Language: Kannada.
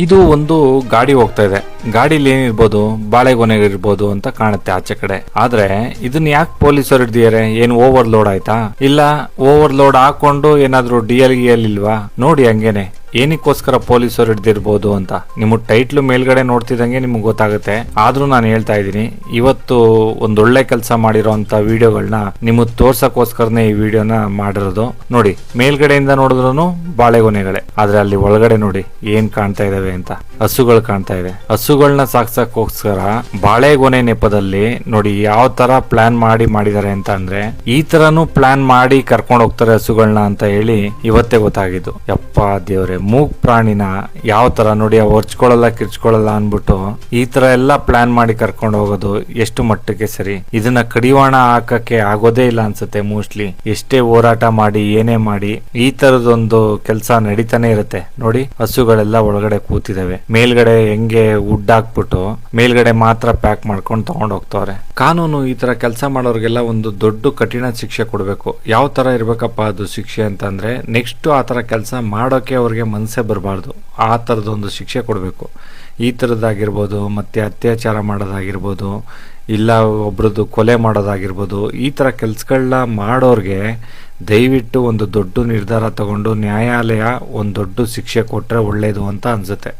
ಇದು ಒಂದು ಗಾಡಿ ಹೋಗ್ತಾ ಇದೆ. ಗಾಡಿಲಿ ಏನಿರ್ಬೋದು, ಬಾಳೆಗೊನೆ ಇರ್ಬೋದು ಅಂತ ಕಾಣುತ್ತೆ ಆಚೆ ಕಡೆ. ಆದ್ರೆ ಇದನ್ನ ಯಾಕೆ ಪೊಲೀಸರು ಹಿಡ್ದಿದ್ದಾರೆ? ಏನ್ ಓವರ್ಲೋಡ್ ಆಯ್ತಾ? ಇಲ್ಲ ಓವರ್ಲೋಡ್ ಹಾಕೊಂಡು ಏನಾದ್ರು ಡಿಎಲ್ ಗಿಎಲ್ ಇಲ್ವಾ? ನೋಡಿ ಹಂಗೇನೆ ಏನಕ್ಕೋಸ್ಕರ ಪೊಲೀಸರು ಹಿಡ್ದಿರ್ಬೋದು ಅಂತ ನಿಮಗೆ ಟೈಟ್ಲು ಮೇಲ್ಗಡೆ ನೋಡ್ತಿದಂಗೆ ನಿಮ್ಗೆ ಗೊತ್ತಾಗುತ್ತೆ. ಆದ್ರೂ ನಾನು ಹೇಳ್ತಾ ಇದ್ದೀನಿ, ಇವತ್ತು ಒಂದೊಳ್ಳೆ ಕೆಲಸ ಮಾಡಿರೋಂತ ವಿಡಿಯೋಗಳನ್ನ ನಿಮಗೆ ತೋರ್ಸಕ್ಕೋಸ್ಕರನೇ ಈ ವಿಡಿಯೋನ ಮಾಡಿರೋದು. ನೋಡಿ, ಮೇಲ್ಗಡೆಯಿಂದ ನೋಡಿದ್ರು ಬಾಳೆಗೊನೆಗಳೇ, ಆದ್ರೆ ಅಲ್ಲಿ ಒಳಗಡೆ ನೋಡಿ ಏನ್ ಕಾಣ್ತಾ ಇದಾವೆ ಅಂತ. ಹಸುಗಳು ಕಾಣ್ತಾ ಇದೆ. ಹಸುಗಳನ್ನ ಸಾಕ್ಸಕ್ಕೋಸ್ಕರ ಬಾಳೆಗೊನೆ ನೆಪದಲ್ಲಿ ನೋಡಿ ಯಾವ ತರ ಪ್ಲಾನ್ ಮಾಡಿದ್ದಾರೆ ಅಂತ ಅಂದ್ರೆ, ಈ ತರನು ಪ್ಲಾನ್ ಮಾಡಿ ಕರ್ಕೊಂಡು ಹೋಗ್ತಾರೆ ಹಸುಗಳನ್ನ ಅಂತ ಹೇಳಿ ಇವತ್ತೇ ಗೊತ್ತಾಗಿದ್ದು. ಯಪ್ಪ ದೇವ್ರೆ, ಮೂಗ್ ಪ್ರಾಣಿನ ಯಾವ ತರ ನೋಡಿ ಹೊರ್ಚ್ಕೊಳ್ಳಲ್ಲ ಕಿರ್ಚ್ಕೊಳ್ಳಲ್ಲ ಅನ್ಬಿಟ್ಟು ಈ ತರ ಎಲ್ಲ ಪ್ಲಾನ್ ಮಾಡಿ ಕರ್ಕೊಂಡು ಹೋಗೋದು ಎಷ್ಟು ಮಟ್ಟಕ್ಕೆ ಸರಿ? ಇದನ್ನ ಕಡಿವಾಣ ಹಾಕಕ್ಕೆ ಆಗೋದೇ ಇಲ್ಲ ಅನ್ಸುತ್ತೆ ಮೋಸ್ಟ್ಲಿ. ಎಷ್ಟೇ ಹೋರಾಟ ಮಾಡಿ ಏನೇ ಮಾಡಿ ಈ ತರದೊಂದು ಕೆಲಸ ನಡೀತಾನೆ ಇರುತ್ತೆ. ನೋಡಿ, ಹಸುಗಳೆಲ್ಲ ಒಳಗಡೆ ಕೂತಿದಾವೆ. ಮೇಲ್ಗಡೆ ಹೆಂಗೆ ವುಡ್ ಹಾಕ್ಬಿಟ್ಟು ಮೇಲ್ಗಡೆ ಮಾತ್ರ ಪ್ಯಾಕ್ ಮಾಡ್ಕೊಂಡು ತಗೊಂಡ್ ಹೋಗ್ತವ್ರೆ. ಕಾನೂನು ಈ ತರ ಕೆಲಸ ಮಾಡೋರ್ಗೆಲ್ಲ ಒಂದು ದೊಡ್ಡ ಕಠಿಣ ಶಿಕ್ಷೆ ಕೊಡ್ಬೇಕು. ಯಾವ ತರ ಇರ್ಬೇಕಪ್ಪ ಅದು ಶಿಕ್ಷೆ ಅಂತಂದ್ರೆ, ನೆಕ್ಸ್ಟ್ ಆ ತರ ಕೆಲಸ ಮಾಡೋಕೆ ಅವ್ರಿಗೆ ಮನಸ್ಸೇ ಬರಬಾರ್ದು. ಆ ತರದೊಂದು ಶಿಕ್ಷೆ ಕೊಡಬೇಕು. ಈ ತರದಾಗಿರ್ಬೋದು, ಮತ್ತೆ ಅತ್ಯಾಚಾರ ಮಾಡೋದಾಗಿರ್ಬೋದು, ಇಲ್ಲ ಒಬ್ರದ್ದು ಕೊಲೆ ಮಾಡೋದಾಗಿರ್ಬೋದು, ಈ ತರ ಕೆಲ್ಸಗಳನ್ನ ಮಾಡೋರ್ಗೆ ದಯವಿಟ್ಟು ಒಂದು ದೊಡ್ಡ ನಿರ್ಧಾರ ತಗೊಂಡು ನ್ಯಾಯಾಲಯ ಒಂದು ದೊಡ್ಡ ಶಿಕ್ಷೆ ಕೊಟ್ರೆ ಒಳ್ಳೇದು ಅಂತ ಅನ್ಸುತ್ತೆ.